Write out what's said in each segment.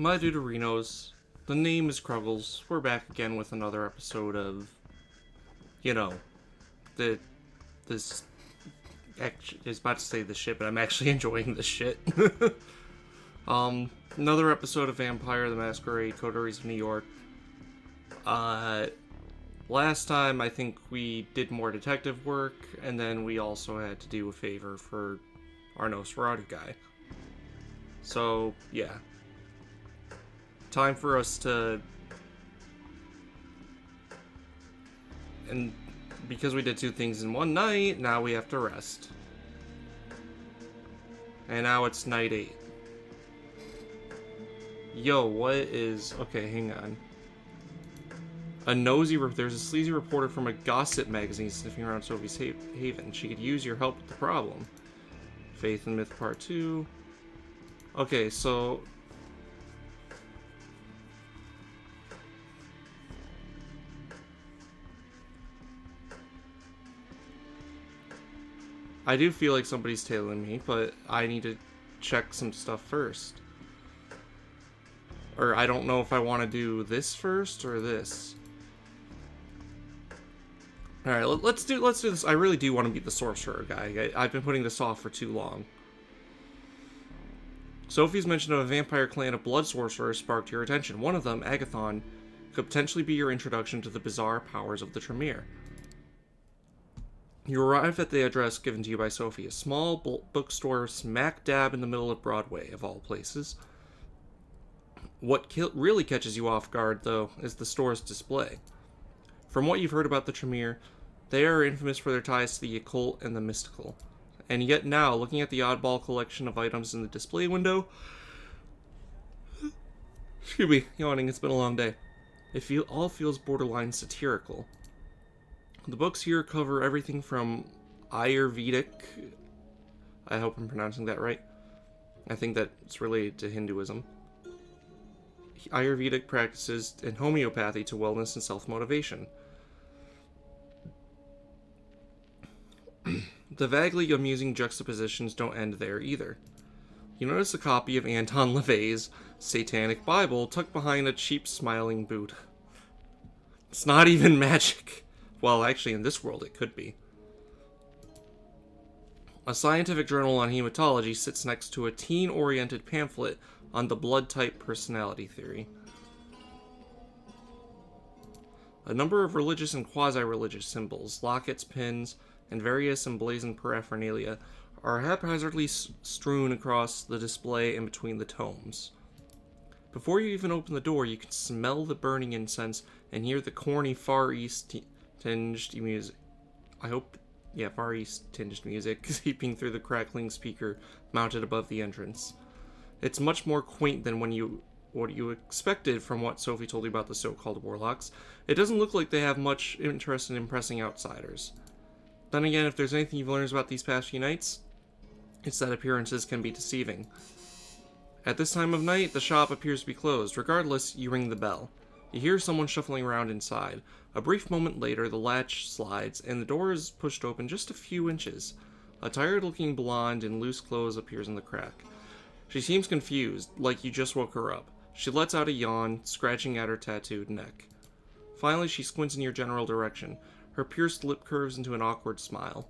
My Deuterinos, the name is Cruggles. We're back again with another episode of, you know, the this. Actually, I was about to say the shit, but I'm actually enjoying this shit. Another episode of Vampire the Masquerade: Coteries of New York. Last time I think we did more detective work, and then we also had to do a favor for our Nosferatu guy. So yeah, time for us to, and because we did two things in one night, now we have to rest. And now it's night 8. Yo, what is... Okay, hang on. There's a sleazy reporter from a gossip magazine sniffing around Sophie's haven. She could use your help with the problem. Faith and Myth Part 2. Okay, so... I do feel like somebody's tailing me, but I need to check some stuff first. Or I don't know if I want to do this first or this. Alright, let's do this. I really do want to beat the sorcerer guy. I've been putting this off for too long. Sophie's mention of a vampire clan of blood sorcerers sparked your attention. One of them, Agathon, could potentially be your introduction to the bizarre powers of the Tremere. You arrive at the address given to you by Sophie, a small bookstore smack dab in the middle of Broadway, of all places. What really catches you off guard, though, is the store's display. From what you've heard about the Tremere, they are infamous for their ties to the occult and the mystical. And yet now, looking at the oddball collection of items in the display window... Excuse me, yawning, it's been a long day. It all feels borderline satirical. The books here cover everything from Ayurvedic... I hope I'm pronouncing that right. I think that's related to Hinduism. Ayurvedic practices and homeopathy to wellness and self-motivation. The vaguely amusing juxtapositions don't end there either. You notice a copy of Anton LaVey's Satanic Bible tucked behind a cheap smiling Buddha. It's not even magic. Well, actually, in this world, it could be. A scientific journal on hematology sits next to a teen-oriented pamphlet on the blood-type personality theory. A number of religious and quasi-religious symbols, lockets, pins, and various emblazoned paraphernalia are haphazardly strewn across the display in between the tomes. Before you even open the door, you can smell the burning incense and hear the corny Far East tinged music. Far East tinged music seeping through the crackling speaker mounted above the entrance. It's much more quaint than what you expected from what Sophie told you about the so-called warlocks. It doesn't look like they have much interest in impressing outsiders. Then again, if there's anything you've learned about these past few nights, it's that appearances can be deceiving. At this time of night, the shop appears to be closed. Regardless, you ring the bell. You hear someone shuffling around inside. A brief moment later, the latch slides, and the door is pushed open just a few inches. A tired-looking blonde in loose clothes appears in the crack. She seems confused, like you just woke her up. She lets out a yawn, scratching at her tattooed neck. Finally, she squints in your general direction. Her pierced lip curves into an awkward smile.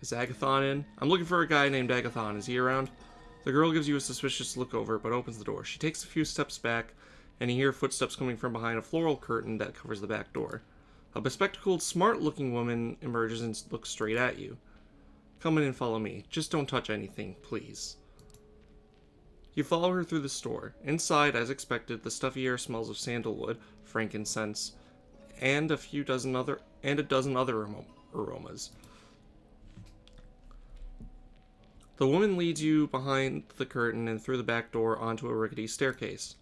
Is Agathon in? I'm looking for a guy named Agathon. Is he around? The girl gives you a suspicious look over, but opens the door. She takes a few steps back, and you hear footsteps coming from behind a floral curtain that covers the back door. A bespectacled, smart-looking woman emerges and looks straight at you. Come in and follow me. Just don't touch anything, please. You follow her through the store. Inside, as expected, the stuffy air smells of sandalwood, frankincense, and a dozen other aromas. The woman leads you behind the curtain and through the back door onto a rickety staircase.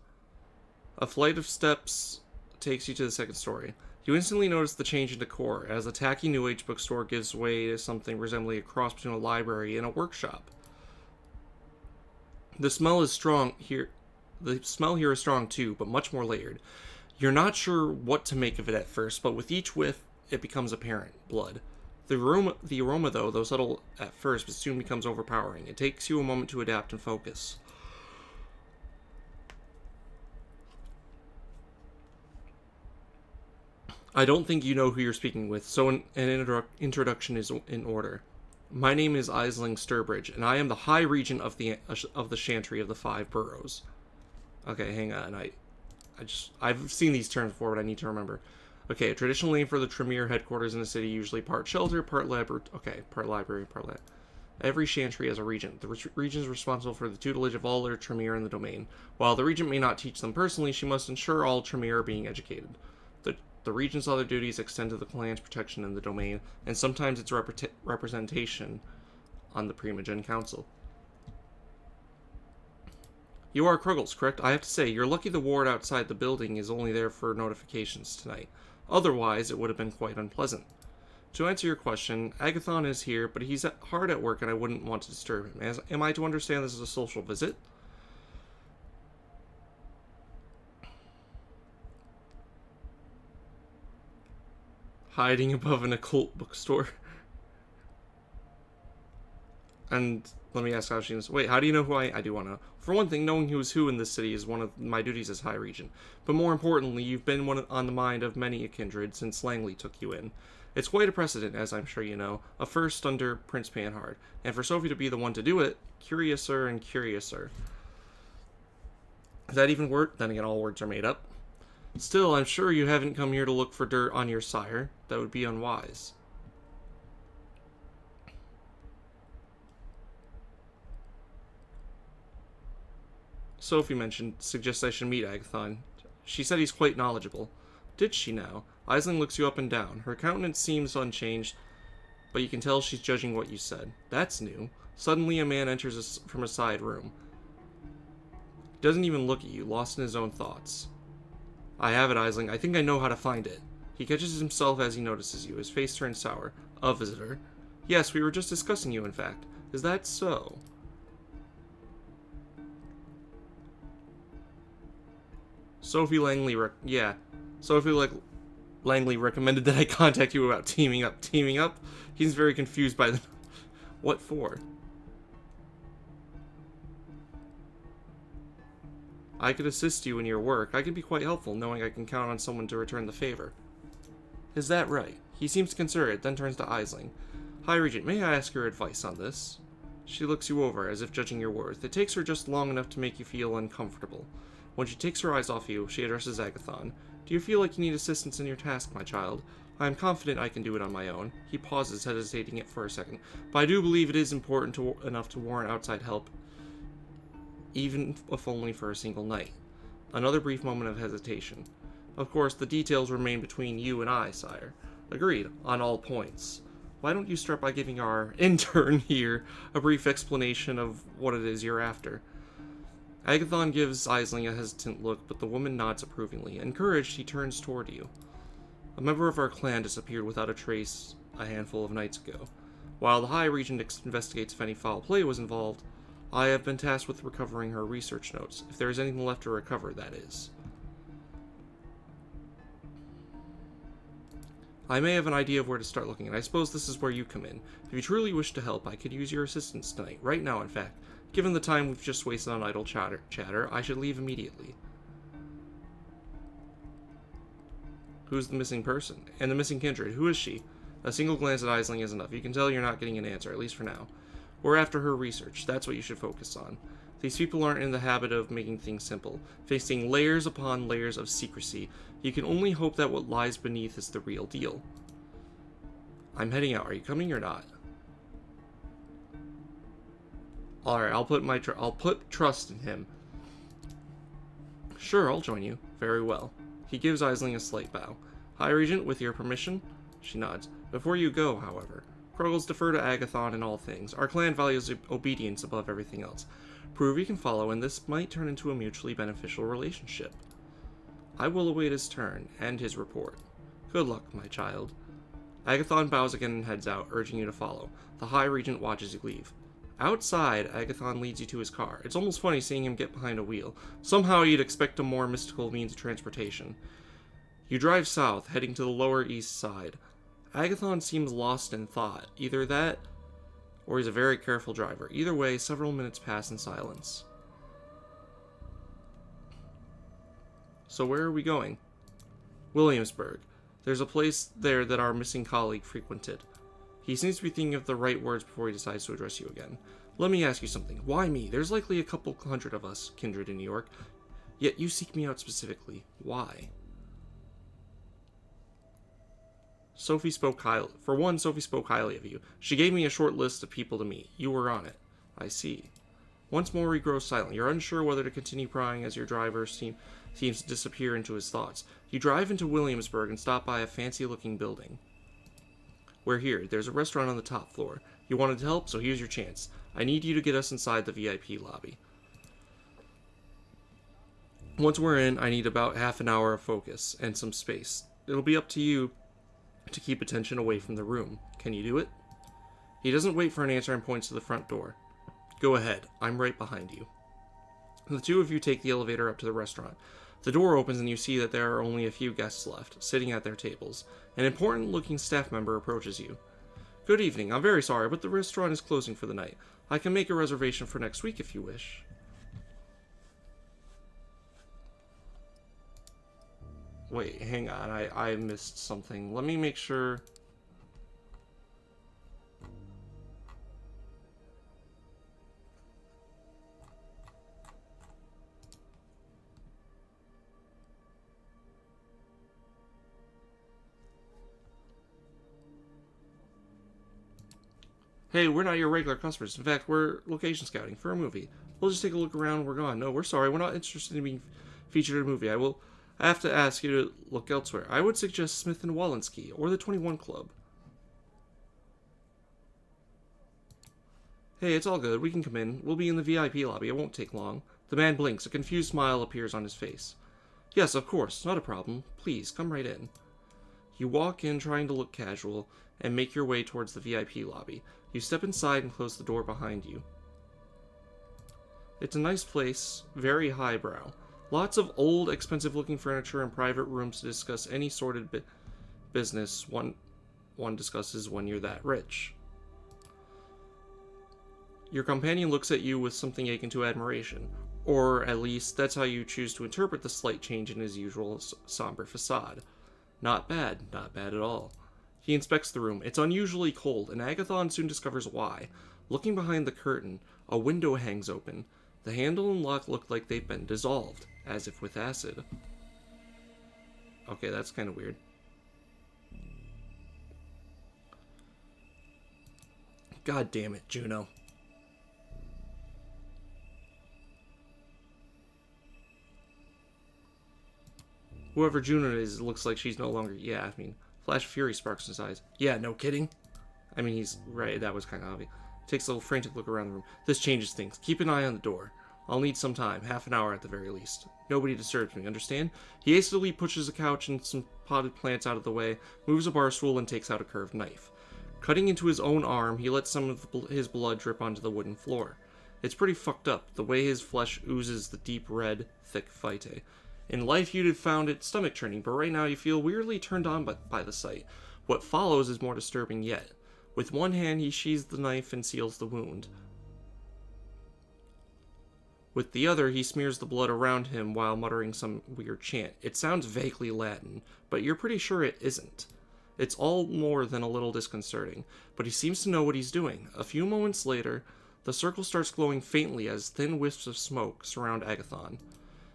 A flight of steps takes you to the second story. You instantly notice the change in decor, as the tacky New Age bookstore gives way to something resembling a cross between a library and a workshop. The smell is strong here. The smell here is strong too, but much more layered. You're not sure what to make of it at first, but with each whiff, it becomes apparent. Blood. The aroma, though subtle at first, but soon becomes overpowering. It takes you a moment to adapt and focus. I don't think you know who you're speaking with, so an introduction is in order. My name is Isling Sturbridge, and I am the High Regent of the Chantry of the Five Boroughs. Okay, hang on. I've seen these terms before, but I need to remember. Okay, a traditional name for the Tremere headquarters in a city, usually part shelter, part library. Okay, part library, part lab. Every chantry has a regent. The regent is responsible for the tutelage of all their Tremere in the domain. While the regent may not teach them personally, she must ensure all Tremere are being educated. The regent's other duties extend to the clan's protection in the domain, and sometimes its representation on the Primogen Council. You are Cruggles, correct? I have to say, you're lucky the ward outside the building is only there for notifications tonight. Otherwise, it would have been quite unpleasant. To answer your question, Agathon is here, but he's hard at work and I wouldn't want to disturb him. Am I to understand this as a social visit? Hiding above an occult bookstore. And let me ask how she knows. Wait, how do you know who I do want to know? For one thing, knowing who's who in this city is one of my duties as High Regent. But more importantly, you've been on the mind of many a kindred since Langley took you in. It's quite a precedent, as I'm sure you know, a first under Prince Panhard. And for Sophie to be the one to do it, curiouser and curiouser. Is that even word? Then again, all words are made up. Still, I'm sure you haven't come here to look for dirt on your sire. That would be unwise. Sophie suggests I should meet Agathon. She said he's quite knowledgeable. Did she now? Isling looks you up and down. Her countenance seems unchanged, but you can tell she's judging what you said. That's new. Suddenly a man enters from a side room. He doesn't even look at you, lost in his own thoughts. I have it, Isling. I think I know how to find it. He catches himself as he notices you. His face turns sour. A visitor? Yes, we were just discussing you, in fact. Is that so? Sophie Langley Langley recommended that I contact you about teaming up. Teaming up? He's very confused by the... What for? I could assist you in your work. I could be quite helpful, knowing I can count on someone to return the favor. Is that right? He seems to consider it, then turns to Isling. High Regent, may I ask your advice on this? She looks you over, as if judging your worth. It takes her just long enough to make you feel uncomfortable. When she takes her eyes off you, she addresses Agathon. Do you feel like you need assistance in your task, my child? I am confident I can do it on my own. He pauses, hesitating it for a second. But I do believe it is important enough to warrant outside help, even if only for a single night. Another brief moment of hesitation. Of course, the details remain between you and I, sire. Agreed, on all points. Why don't you start by giving our intern here a brief explanation of what it is you're after? Agathon gives Isling a hesitant look, but the woman nods approvingly. Encouraged, he turns toward you. A member of our clan disappeared without a trace a handful of nights ago. While the High Regent investigates if any foul play was involved, I have been tasked with recovering her research notes. If there is anything left to recover, that is. I may have an idea of where to start looking, and I suppose this is where you come in. If you truly wish to help, I could use your assistance tonight. Right now, in fact. Given the time we've just wasted on idle chatter, I should leave immediately. Who's the missing person? And the missing kindred, who is she? A single glance at Isling is enough. You can tell you're not getting an answer, at least for now. We're after her research. That's what you should focus on. These people aren't in the habit of making things simple, facing layers upon layers of secrecy. You can only hope that what lies beneath is the real deal. I'm heading out. Are you coming or not? Alright, I'll put trust in him. Sure, I'll join you. Very well. He gives Isling a slight bow. High Regent, with your permission? She nods. Before you go, however, Cruggles, defer to Agathon in all things. Our clan values obedience above everything else. Prove you can follow, and this might turn into a mutually beneficial relationship. I will await his turn, and his report. Good luck, my child. Agathon bows again and heads out, urging you to follow. The High Regent watches you leave. Outside, Agathon leads you to his car. It's almost funny seeing him get behind a wheel. Somehow you'd expect a more mystical means of transportation. You drive south, heading to the Lower East Side. Agathon seems lost in thought. Either that, or he's a very careful driver. Either way, several minutes pass in silence. So where are we going? Williamsburg. There's a place there that our missing colleague frequented. He seems to be thinking of the right words before he decides to address you again. Let me ask you something. Why me? There's likely a couple hundred of us, kindred in New York. Yet you seek me out specifically. Why? Sophie spoke highly. For one, Sophie spoke highly of you. She gave me a short list of people to meet. You were on it. I see. Once more he grows silent. You're unsure whether to continue prying as your driver seems to disappear into his thoughts. You drive into Williamsburg and stop by a fancy-looking building. We're here. There's a restaurant on the top floor. You wanted to help, so here's your chance. I need you to get us inside the VIP lobby. Once we're in, I need about half an hour of focus and some space. It'll be up to you to keep attention away from the room. Can you do it? He doesn't wait for an answer and points to the front door. Go ahead. I'm right behind you. The two of you take the elevator up to the restaurant. The door opens and you see that there are only a few guests left, sitting at their tables. An important-looking staff member approaches you. Good evening. I'm very sorry, but the restaurant is closing for the night. I can make a reservation for next week if you wish. Wait, hang on. I missed something. Let me make sure. Hey, we're not your regular customers. In fact, we're location scouting for a movie. We'll just take a look around. We're gone. No, we're sorry. We're not interested in being featured in a movie. I have to ask you to look elsewhere. I would suggest Smith & Walensky or the 21 Club. Hey, it's all good. We can come in. We'll be in the VIP lobby. It won't take long. The man blinks. A confused smile appears on his face. Yes, of course. Not a problem. Please, come right in. You walk in trying to look casual and make your way towards the VIP lobby. You step inside and close the door behind you. It's a nice place, very highbrow. Lots of old, expensive-looking furniture and private rooms to discuss any sordid business one discusses when you're that rich. Your companion looks at you with something akin to admiration, or at least that's how you choose to interpret the slight change in his usual somber facade. Not bad at all. He inspects the room. It's unusually cold, and Agathon soon discovers why. Looking behind the curtain, a window hangs open. The handle and lock look like they've been dissolved, as if with acid. Okay, that's kind of weird. God damn it, Juno. Whoever Juno is, looks like she's no longer... Yeah, I mean, flash of fury sparks in his eyes. Yeah, no kidding. I mean, he's right. That was kind of obvious. Takes a little frantic look around the room. This changes things. Keep an eye on the door. I'll need some time. Half an hour at the very least. Nobody disturbs me, understand? He hastily pushes a couch and some potted plants out of the way, moves a bar stool, and takes out a curved knife. Cutting into his own arm, he lets some of his blood drip onto the wooden floor. It's pretty fucked up, the way his flesh oozes the deep red, thick phyte. In life, you'd have found it stomach-churning, but right now you feel weirdly turned on by the sight. What follows is more disturbing yet. With one hand, he sheathes the knife and seals the wound. With the other, he smears the blood around him while muttering some weird chant. It sounds vaguely Latin, but you're pretty sure it isn't. It's all more than a little disconcerting, but he seems to know what he's doing. A few moments later, the circle starts glowing faintly as thin wisps of smoke surround Agathon.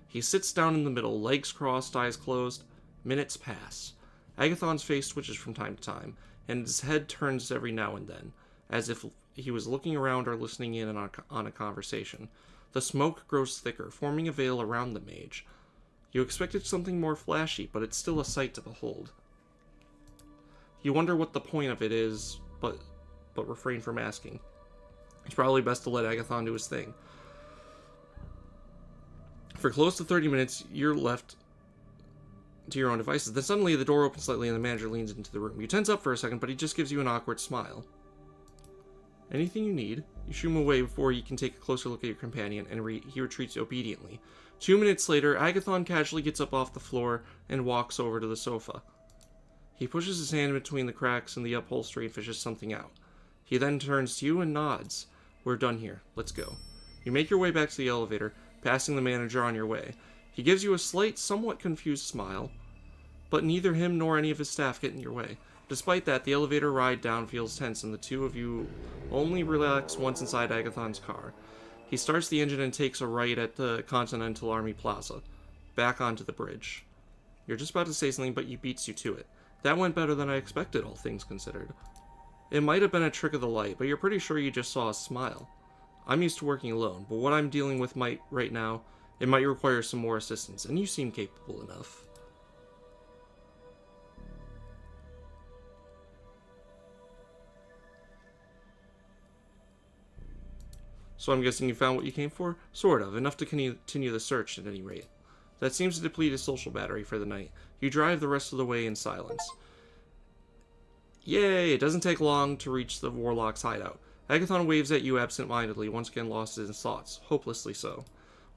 He sits down in the middle, legs crossed, eyes closed. Minutes pass. Agathon's face twitches from time to time, and his head turns every now and then, as if he was looking around or listening in on a conversation. The smoke grows thicker, forming a veil around the mage. You expected something more flashy, but it's still a sight to behold. You wonder what the point of it is, but refrain from asking. It's probably best to let Agathon do his thing. For close to 30 minutes, you're left to your own devices. Then suddenly the door opens slightly and the manager leans into the room. You tense up for a second, but he just gives you an awkward smile. Anything you need? You shoo him away before you can take a closer look at your companion, and he retreats obediently. 2 minutes later, Agathon casually gets up off the floor and walks over to the sofa. He pushes his hand between the cracks in the upholstery and fishes something out. He then turns to you and nods. We're done here. Let's go. You make your way back to the elevator, passing the manager on your way. He gives you a slight, somewhat confused smile, but neither him nor any of his staff get in your way. Despite that, the elevator ride down feels tense, and the two of you only relax once inside Agathon's car. He starts the engine and takes a right at the Continental Army Plaza, back onto the bridge. You're just about to say something, but he beats you to it. That went better than I expected, all things considered. It might have been a trick of the light, but you're pretty sure you just saw a smile. I'm used to working alone, but what I'm dealing with right now, it might require some more assistance, and you seem capable enough. So I'm guessing you found what you came for? Sort of, enough to continue the search at any rate. That seems to deplete his social battery for the night. You drive the rest of the way in silence. Yay! It doesn't take long to reach the Warlock's hideout. Agathon waves at you absent-mindedly, once again lost in his thoughts, hopelessly so.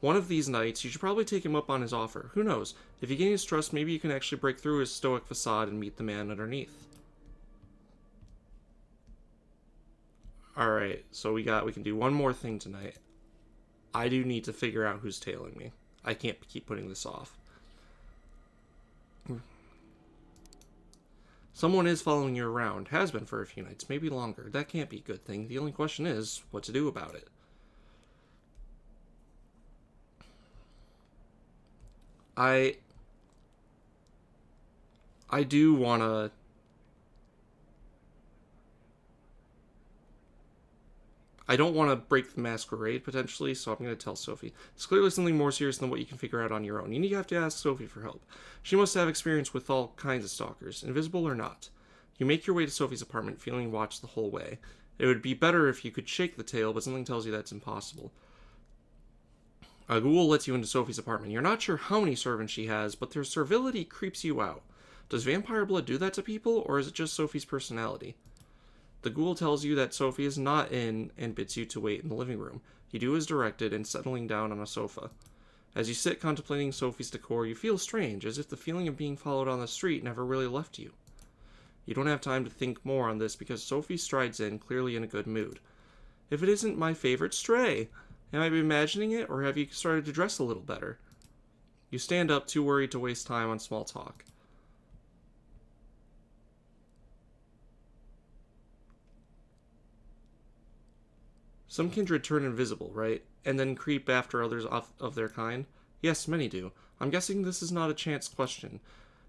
One of these nights, you should probably take him up on his offer. Who knows? If you gain his trust, maybe you can actually break through his stoic facade and meet the man underneath. Alright, so we can do one more thing tonight. I do need to figure out who's tailing me. I can't keep putting this off. Someone is following you around. Has been for a few nights, maybe longer. That can't be a good thing. The only question is, what to do about it. I do want to... I don't want to break the masquerade, potentially, so I'm going to tell Sophie. It's clearly something more serious than what you can figure out on your own. You have to ask Sophie for help. She must have experience with all kinds of stalkers, invisible or not. You make your way to Sophie's apartment, feeling watched the whole way. It would be better if you could shake the tail, but something tells you that's impossible. A ghoul lets you into Sophie's apartment. You're not sure how many servants she has, but their servility creeps you out. Does vampire blood do that to people, or is it just Sophie's personality? The ghoul tells you that Sophie is not in and bids you to wait in the living room. You do as directed and settling down on a sofa. As you sit contemplating Sophie's decor, you feel strange, as if the feeling of being followed on the street never really left you. You don't have time to think more on this because Sophie strides in, clearly in a good mood. If it isn't my favorite stray, am I imagining it, or have you started to dress a little better? You stand up, too worried to waste time on small talk. Some kindred turn invisible, right? And then creep after others of their kind? Yes, many do. I'm guessing this is not a chance question.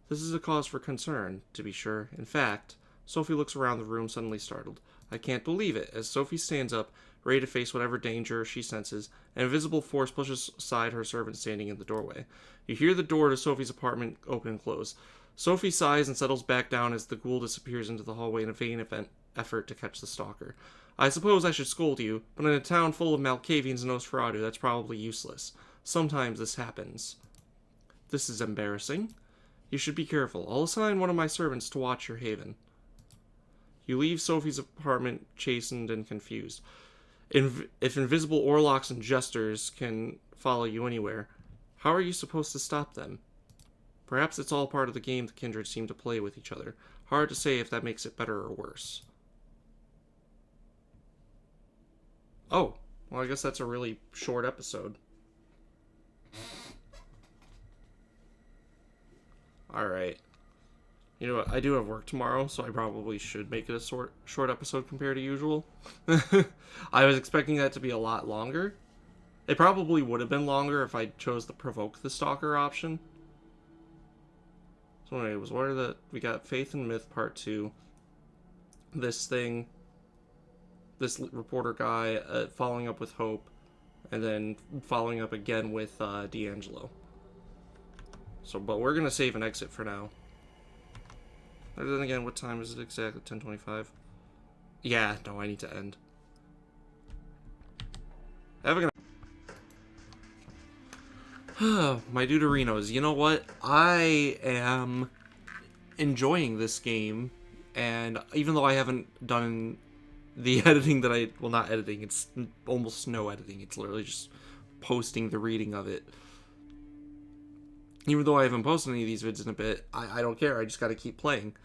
This is a cause for concern, to be sure. In fact, Sophie looks around the room, suddenly startled. I can't believe it. As Sophie stands up, ready to face whatever danger she senses, an invisible force pushes aside her servant standing in the doorway. You hear the door to Sophie's apartment open and close. Sophie sighs and settles back down as the ghoul disappears into the hallway in a vain effort to catch the stalker. I suppose I should scold you, but in a town full of Malkavians and Nosferatu, that's probably useless. Sometimes this happens. This is embarrassing. You should be careful. I'll assign one of my servants to watch your haven. You leave Sophie's apartment chastened and confused. If invisible Orlocks and Jesters can follow you anywhere, how are you supposed to stop them? Perhaps it's all part of the game the kindred seem to play with each other. Hard to say if that makes it better or worse. Oh, well, I guess that's a really short episode. Alright. You know what, I do have work tomorrow, so I probably should make it a short episode compared to usual. I was expecting that to be a lot longer. It probably would have been longer if I chose the Provoke the Stalker option. So anyways, we got Faith and Myth Part 2. This reporter guy following up with Hope, and then following up again with D'Angelo. So, but we're gonna save and exit for now. And then again, what time is it exactly? 10:25. Yeah, no, I need to end. Have a good night. My Deuterinos, you know what? I am enjoying this game, and even though I haven't done the editing that well, not editing, it's almost no editing, it's literally just posting the reading of it. Even though I haven't posted any of these vids in a bit, I don't care, I just gotta keep playing.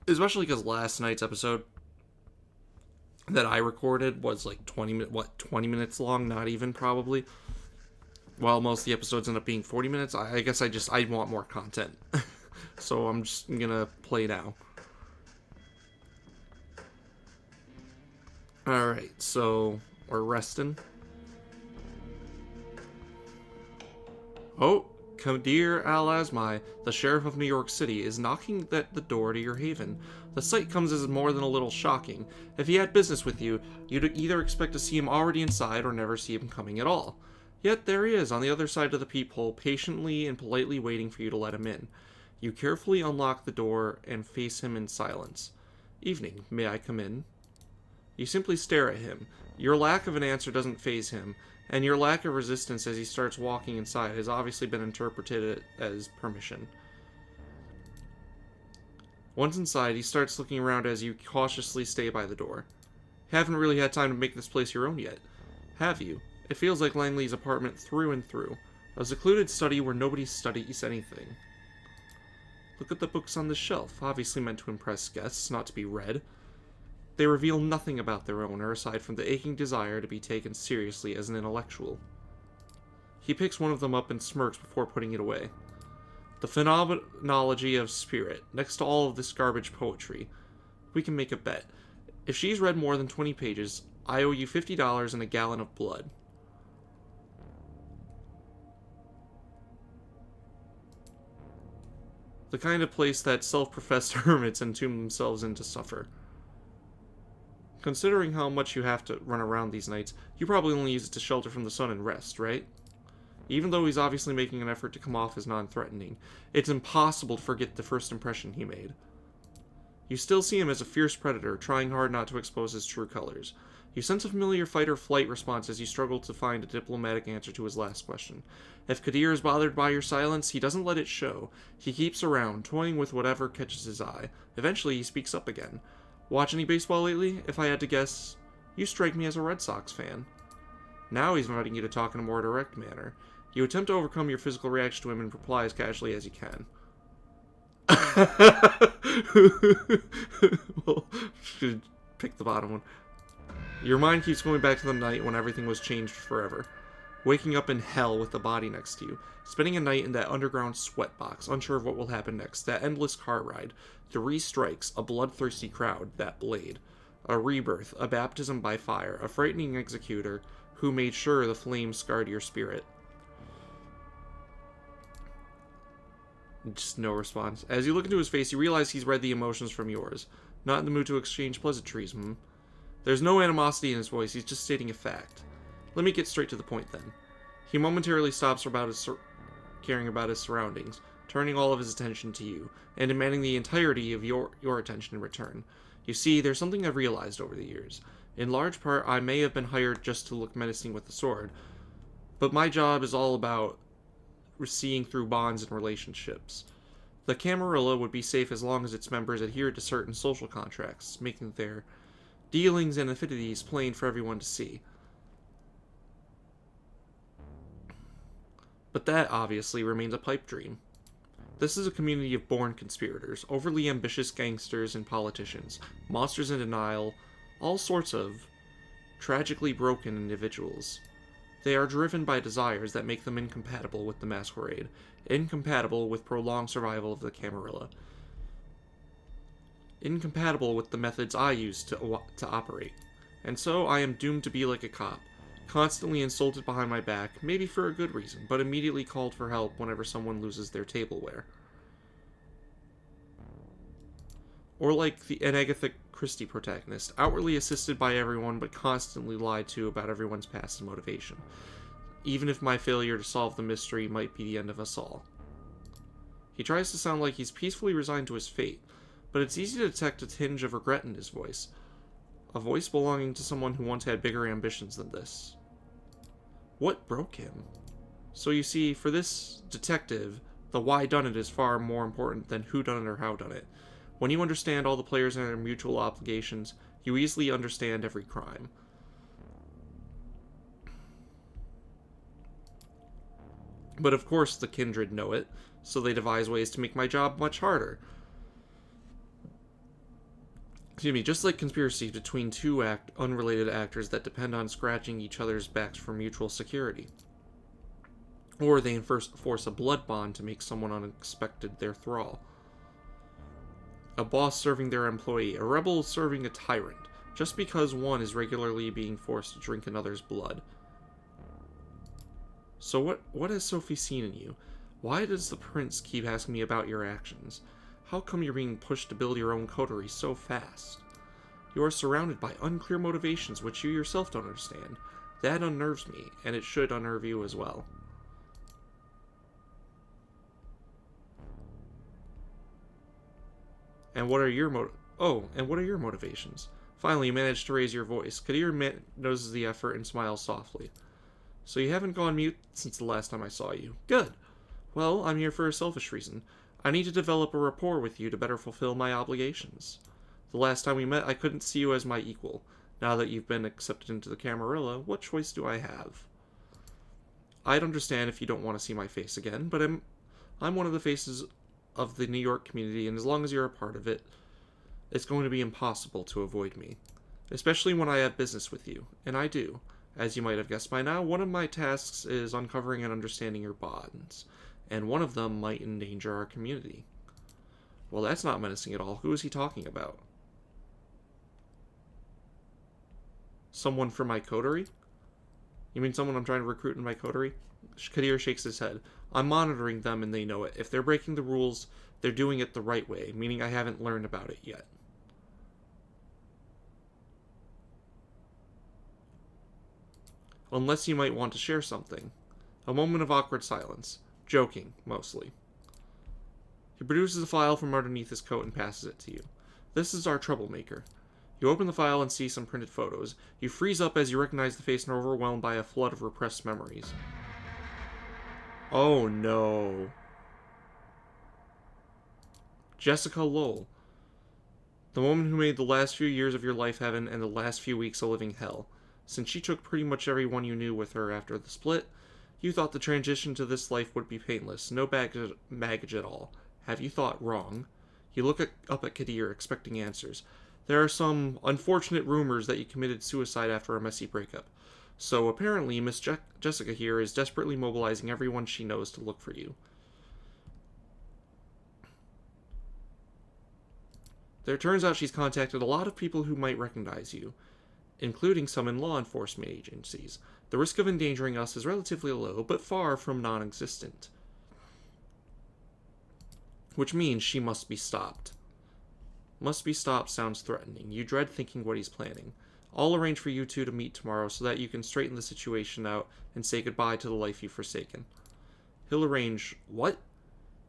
Especially because last night's episode that I recorded was like 20 minutes long, not even probably. While most of the episodes end up being 40 minutes, I guess I want more content. So I'm just gonna play now. Alright, so we're resting. Oh, Kadir Al-Azmai, the sheriff of New York City, is knocking at the door to your haven. The sight comes as more than a little shocking. If he had business with you, you'd either expect to see him already inside or never see him coming at all. Yet there he is, on the other side of the peephole, patiently and politely waiting for you to let him in. You carefully unlock the door and face him in silence. Evening, may I come in? You simply stare at him. Your lack of an answer doesn't faze him, and your lack of resistance as he starts walking inside has obviously been interpreted as permission. Once inside, he starts looking around as you cautiously stay by the door. Haven't really had time to make this place your own yet, have you? It feels like Langley's apartment through and through. A secluded study where nobody studies anything. Look at the books on the shelf, obviously meant to impress guests, not to be read. They reveal nothing about their owner aside from the aching desire to be taken seriously as an intellectual. He picks one of them up and smirks before putting it away. The Phenomenology of Spirit, next to all of this garbage poetry. We can make a bet. If she's read more than 20 pages, I owe you $50 and a gallon of blood. The kind of place that self-professed hermits entomb themselves in to suffer. Considering how much you have to run around these nights, you probably only use it to shelter from the sun and rest, right? Even though he's obviously making an effort to come off as non-threatening, it's impossible to forget the first impression he made. You still see him as a fierce predator, trying hard not to expose his true colors. You sense a familiar fight-or-flight response as you struggle to find a diplomatic answer to his last question. If Kadir is bothered by your silence, he doesn't let it show. He keeps around, toying with whatever catches his eye. Eventually, he speaks up again. Watch any baseball lately? If I had to guess, you strike me as a Red Sox fan. Now he's inviting you to talk in a more direct manner. You attempt to overcome your physical reaction to him and reply as casually as you can. Well, should pick the bottom one. Your mind keeps going back to the night when everything was changed forever. Waking up in hell with the body next to you. Spending a night in that underground sweat box, unsure of what will happen next. That endless car ride. 3 strikes, a bloodthirsty crowd, that blade. A rebirth, a baptism by fire, a frightening executor who made sure the flames scarred your spirit. Just no response. As you look into his face, you realize he's read the emotions from yours. Not in the mood to exchange pleasantries, There's no animosity in his voice, he's just stating a fact. Let me get straight to the point then. He momentarily stops caring about his surroundings, turning all of his attention to you, and demanding the entirety of your attention in return. You see, there's something I've realized over the years. In large part, I may have been hired just to look menacing with the sword, but my job is all about seeing through bonds and relationships. The Camarilla would be safe as long as its members adhered to certain social contracts, making their dealings and affinities plain for everyone to see. But that, obviously, remains a pipe dream. This is a community of born conspirators, overly ambitious gangsters and politicians, monsters in denial, all sorts of tragically broken individuals. They are driven by desires that make them incompatible with the masquerade, incompatible with prolonged survival of the Camarilla, incompatible with the methods I use to operate. And so I am doomed to be like a cop, constantly insulted behind my back, maybe for a good reason, but immediately called for help whenever someone loses their tableware. Or like an Agatha Christie protagonist, outwardly assisted by everyone but constantly lied to about everyone's past and motivation, even if my failure to solve the mystery might be the end of us all. He tries to sound like he's peacefully resigned to his fate, but it's easy to detect a tinge of regret in his voice, a voice belonging to someone who once had bigger ambitions than this. What broke him? So you see, for this detective, the why done it is far more important than who done it or how done it. When you understand all the players and their mutual obligations, you easily understand every crime. But of course the kindred know it, so they devise ways to make my job much harder. Excuse me, just like conspiracy between two unrelated actors that depend on scratching each other's backs for mutual security. Or they force a blood bond to make someone unexpected their thrall. A boss serving their employee, a rebel serving a tyrant, just because one is regularly being forced to drink another's blood. So what has Sophie seen in you? Why does the prince keep asking me about your actions? How come you're being pushed to build your own coterie so fast? You are surrounded by unclear motivations which you yourself don't understand. That unnerves me, and it should unnerve you as well. And what are your motivations? Finally, you managed to raise your voice. Kadir notices the effort and smiles softly. So you haven't gone mute since the last time I saw you. Good. Well, I'm here for a selfish reason. I need to develop a rapport with you to better fulfill my obligations. The last time we met, I couldn't see you as my equal. Now that you've been accepted into the Camarilla, what choice do I have? I'd understand if you don't want to see my face again, but I'm one of the faces of the New York community, and as long as you're a part of it, it's going to be impossible to avoid me. Especially when I have business with you, and I do. As you might have guessed by now, one of my tasks is uncovering and understanding your bonds, and one of them might endanger our community. Well, that's not menacing at all. Who is he talking about? Someone from my coterie? You mean someone I'm trying to recruit in my coterie? Kadir shakes his head. I'm monitoring them and they know it. If they're breaking the rules, they're doing it the right way, meaning I haven't learned about it yet. Unless you might want to share something. A moment of awkward silence. Joking, mostly. He produces a file from underneath his coat and passes it to you. This is our troublemaker. You open the file and see some printed photos. You freeze up as you recognize the face and are overwhelmed by a flood of repressed memories. Oh no. Jessica Lowell. The woman who made the last few years of your life heaven and the last few weeks a living hell. Since she took pretty much everyone you knew with her after the split, you thought the transition to this life would be painless, no baggage at all. Have you thought wrong? You look up at Kadir, expecting answers. There are some unfortunate rumors that you committed suicide after a messy breakup. So apparently Miss Jessica here is desperately mobilizing everyone she knows to look for you. There turns out she's contacted a lot of people who might recognize you, including some in law enforcement agencies. The risk of endangering us is relatively low, but far from non-existent. Which means she must be stopped. Must be stopped sounds threatening. You dread thinking what he's planning. I'll arrange for you two to meet tomorrow so that you can straighten the situation out and say goodbye to the life you've forsaken. He'll arrange... What?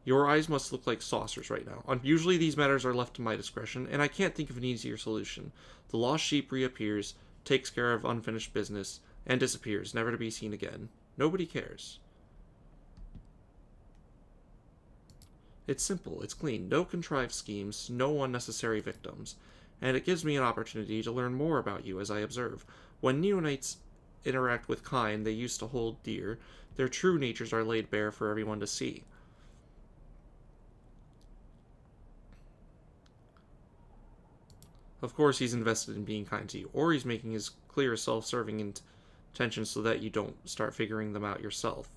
Your eyes must look like saucers right now. Usually these matters are left to my discretion, and I can't think of an easier solution. The lost sheep reappears, takes care of unfinished business, and disappears, never to be seen again. Nobody cares. It's simple, it's clean, no contrived schemes, no unnecessary victims. And it gives me an opportunity to learn more about you as I observe. When neonites interact with kind they used to hold dear, their true natures are laid bare for everyone to see. Of course he's invested in being kind to you, or he's making his clear self-serving intentions so that you don't start figuring them out yourself.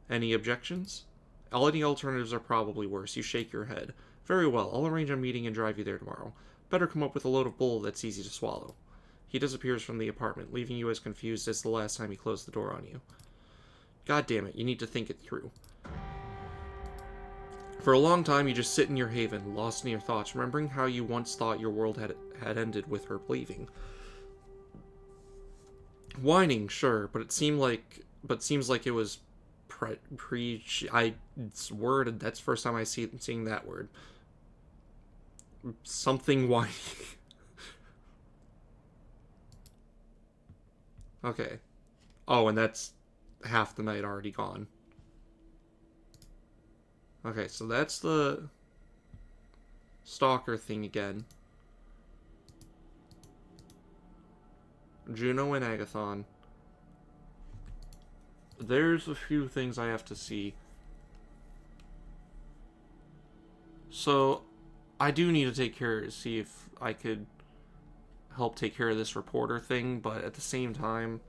Any objections? Any alternatives are probably worse. You shake your head. Very well, I'll arrange a meeting and drive you there tomorrow. Better come up with a load of bull that's easy to swallow. He disappears from the apartment, leaving you as confused as the last time he closed the door on you. God damn it, you need to think it through. For a long time, you just sit in your haven, lost in your thoughts, remembering how you once thought your world had ended with her leaving. Whining, sure, but seems like it was word. That's the first time I seeing that word. Something whiny. Okay. Oh, and that's half the night already gone. Okay, so that's the stalker thing again. Juno and Agathon. There's a few things I have to see. So, I do need to see if I could help take care of this reporter thing, but at the same time,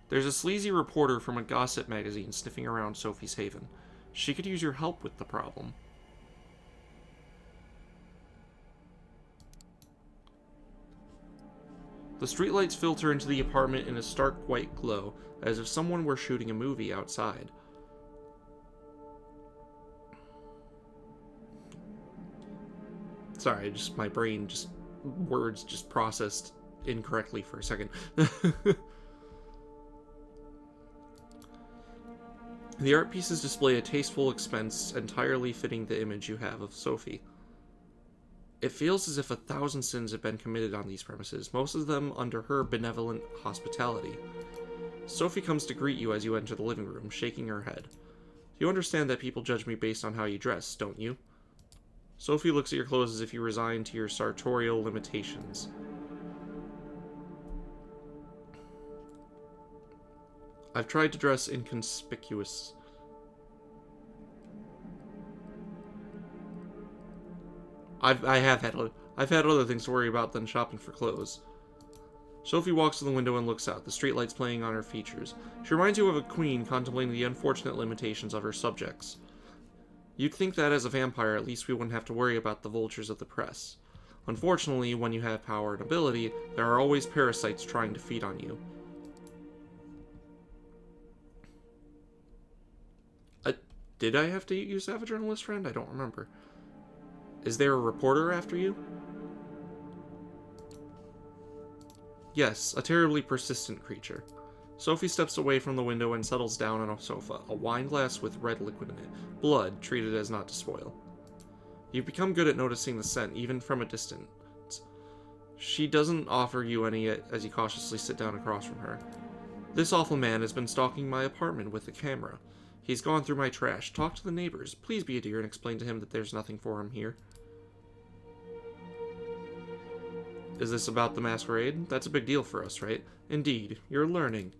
there's a sleazy reporter from a gossip magazine sniffing around Sophie's Haven. She could use your help with the problem. The streetlights filter into the apartment in a stark white glow, as if someone were shooting a movie outside. Sorry, my brain words processed incorrectly for a second. The art pieces display a tasteful expense entirely fitting the image you have of Sophie. It feels as if 1,000 sins have been committed on these premises, most of them under her benevolent hospitality. Sophie comes to greet you as you enter the living room, shaking her head. You understand that people judge me based on how you dress, don't you? Sophie looks at your clothes as if you resign to your sartorial limitations. I've tried to dress inconspicuous. I've had other things to worry about than shopping for clothes. Sophie walks to the window and looks out, the streetlights playing on her features. She reminds you of a queen contemplating the unfortunate limitations of her subjects. You'd think that as a vampire, at least we wouldn't have to worry about the vultures of the press. Unfortunately, when you have power and ability, there are always parasites trying to feed on you. Did I have to use Have a Journalist Friend? I don't remember. Is there a reporter after you? Yes, a terribly persistent creature. Sophie steps away from the window and settles down on a sofa, a wine glass with red liquid in it, blood treated as not to spoil. You've become good at noticing the scent, even from a distance. She doesn't offer you any as you cautiously sit down across from her. This awful man has been stalking my apartment with a camera. He's gone through my trash. Talk to the neighbors. Please be a dear and explain to him that there's nothing for him here. Is this about the masquerade? That's a big deal for us, right? Indeed. You're learning.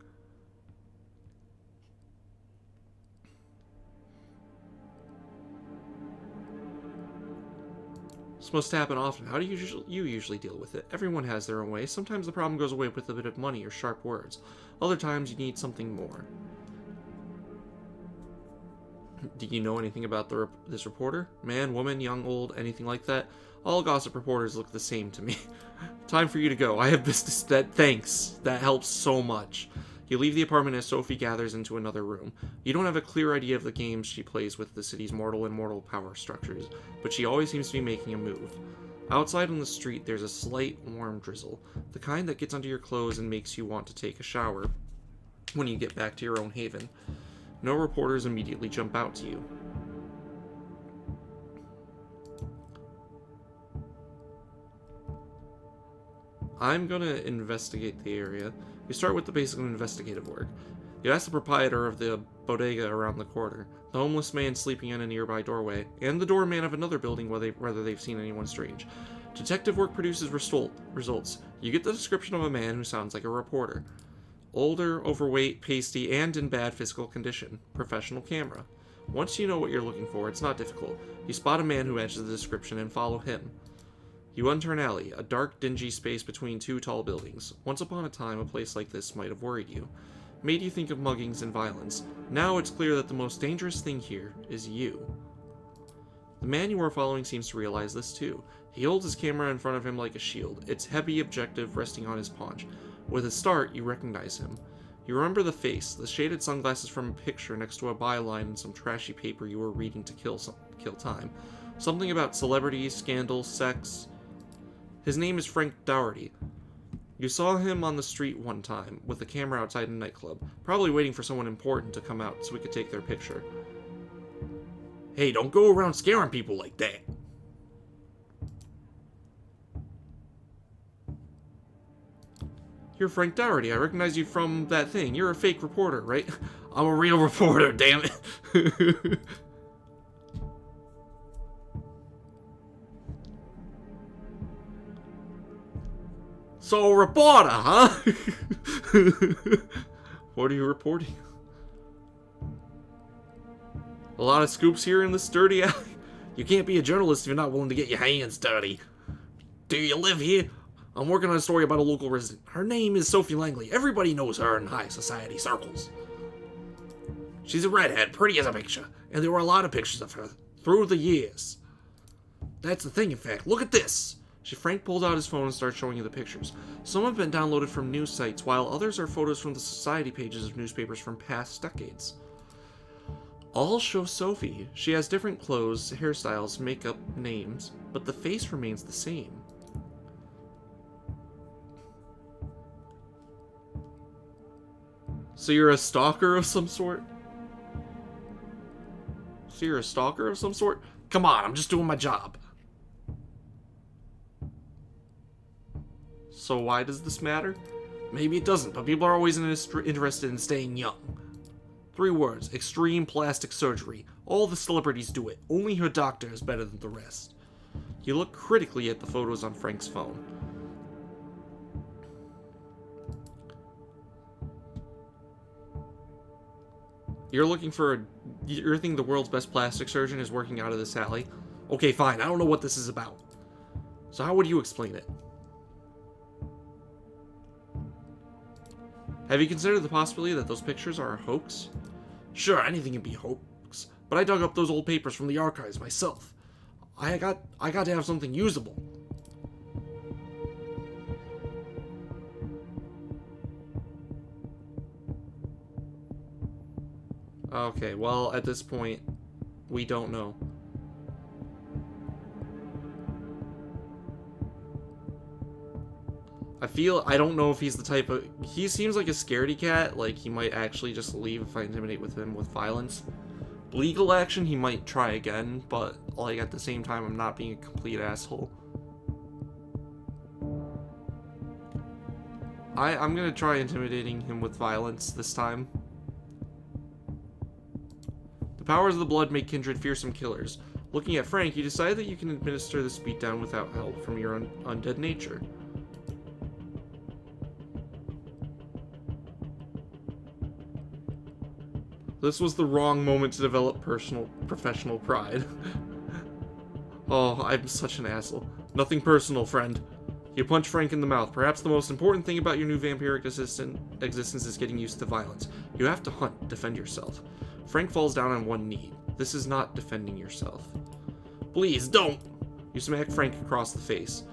This must happen often. How do you usually deal with it? Everyone has their own way. Sometimes the problem goes away with a bit of money or sharp words. Other times you need something more. Do you know anything about this reporter? Man, woman, young, old, anything like that? All gossip reporters look the same to me. Time for you to go. I have business. Thanks. That helps so much. You leave the apartment as Sophie gathers into another room. You don't have a clear idea of the games she plays with the city's mortal and mortal power structures, but she always seems to be making a move. Outside on the street, there's a slight warm drizzle, the kind that gets under your clothes and makes you want to take a shower when you get back to your own haven. No reporters immediately jump out to you. I'm gonna investigate the area. You start with the basic investigative work. You ask the proprietor of the bodega around the corner, the homeless man sleeping in a nearby doorway, and the doorman of another building whether they've seen anyone strange. Detective work produces results. You get the description of a man who sounds like a reporter. Older, overweight, pasty, and in bad physical condition. Professional camera. Once you know what you're looking for, it's not difficult. You spot a man who matches the description and follow him. You enter an alley, a dark, dingy space between two tall buildings. Once upon a time, a place like this might have worried you. Made you think of muggings and violence. Now it's clear that the most dangerous thing here is you. The man you are following seems to realize this too. He holds his camera in front of him like a shield, its heavy objective resting on his paunch. With a start, you recognize him. You remember the face, the shaded sunglasses from a picture next to a byline and some trashy paper you were reading to kill time. Something about celebrities, scandal, sex. His name is Frank Dougherty. You saw him on the street one time, with a camera outside a nightclub, probably waiting for someone important to come out so we could take their picture. Hey, don't go around scaring people like that. You're Frank Dougherty. I recognize you from that thing. You're a fake reporter, right? I'm a real reporter, damn it. So, reporter, huh? What are you reporting? A lot of scoops here in this dirty alley. You can't be a journalist if you're not willing to get your hands dirty. Do you live here? I'm working on a story about a local resident. Her name is Sophie Langley. Everybody knows her in high society circles. She's a redhead, pretty as a picture, and there were a lot of pictures of her through the years. That's the thing, in fact. Look at this. Frank pulled out his phone and started showing you the pictures. Some have been downloaded from news sites, while others are photos from the society pages of newspapers from past decades. All show Sophie. She has different clothes, hairstyles, makeup, names, but the face remains the same. So you're a stalker of some sort? Come on, I'm just doing my job. So why does this matter? Maybe it doesn't, but people are always interested in staying young. 3 words: extreme plastic surgery. All the celebrities do it. Only her doctor is better than the rest. You look critically at the photos on Frank's phone. You're thinking the world's best plastic surgeon is working out of this alley? Okay, fine, I don't know what this is about. So how would you explain it? Have you considered the possibility that those pictures are a hoax? Sure, anything can be a hoax, but I dug up those old papers from the archives myself. I got to have something usable. Okay, well, at this point, we don't know. I don't know if he's the type of... He seems like a scaredy cat, like he might actually just leave if I intimidate with him with violence. Legal action, he might try again, but, like, at the same time, I'm not being a complete asshole. I'm gonna try intimidating him with violence this time. The powers of the blood make kindred fearsome killers. Looking at Frank, you decide that you can administer this beatdown without help from your undead nature. This was the wrong moment to develop professional pride. Oh, I'm such an asshole. Nothing personal, friend. You punch Frank in the mouth. Perhaps the most important thing about your new vampiric existence is getting used to violence. You have to hunt, defend yourself. Frank falls down on one knee. This is not defending yourself. Please, don't! You smack Frank across the face.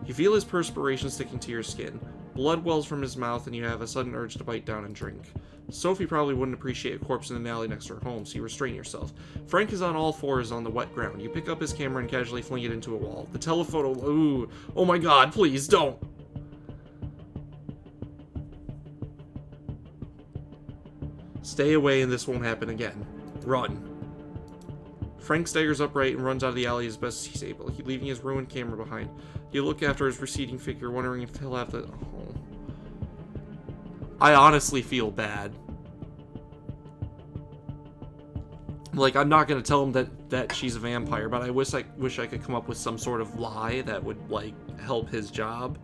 You feel his perspiration sticking to your skin. Blood wells from his mouth and you have a sudden urge to bite down and drink. Sophie probably wouldn't appreciate a corpse in an alley next to her home, so you restrain yourself. Frank is on all fours on the wet ground. You pick up his camera and casually fling it into a wall. The telephoto... Ooh. Oh my god, please, don't! Stay away and this won't happen again. Run. Frank staggers upright and runs out of the alley as best as he's able, leaving his ruined camera behind. You look after his receding figure, wondering if he'll have to... Oh. I honestly feel bad. Like, I'm not gonna tell him that she's a vampire, but I wish I could come up with some sort of lie that would, like, help his job.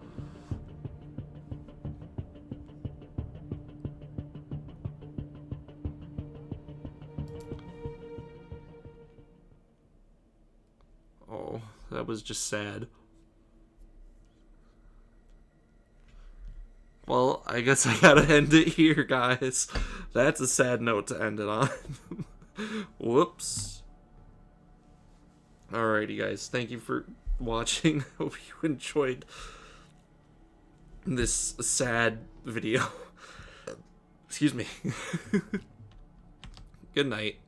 Oh, that was just sad. Well, I guess I gotta end it here, guys. That's a sad note to end it on. Whoops. Alrighty, guys. Thank you for watching. Hope you enjoyed this sad video. Excuse me. Good night.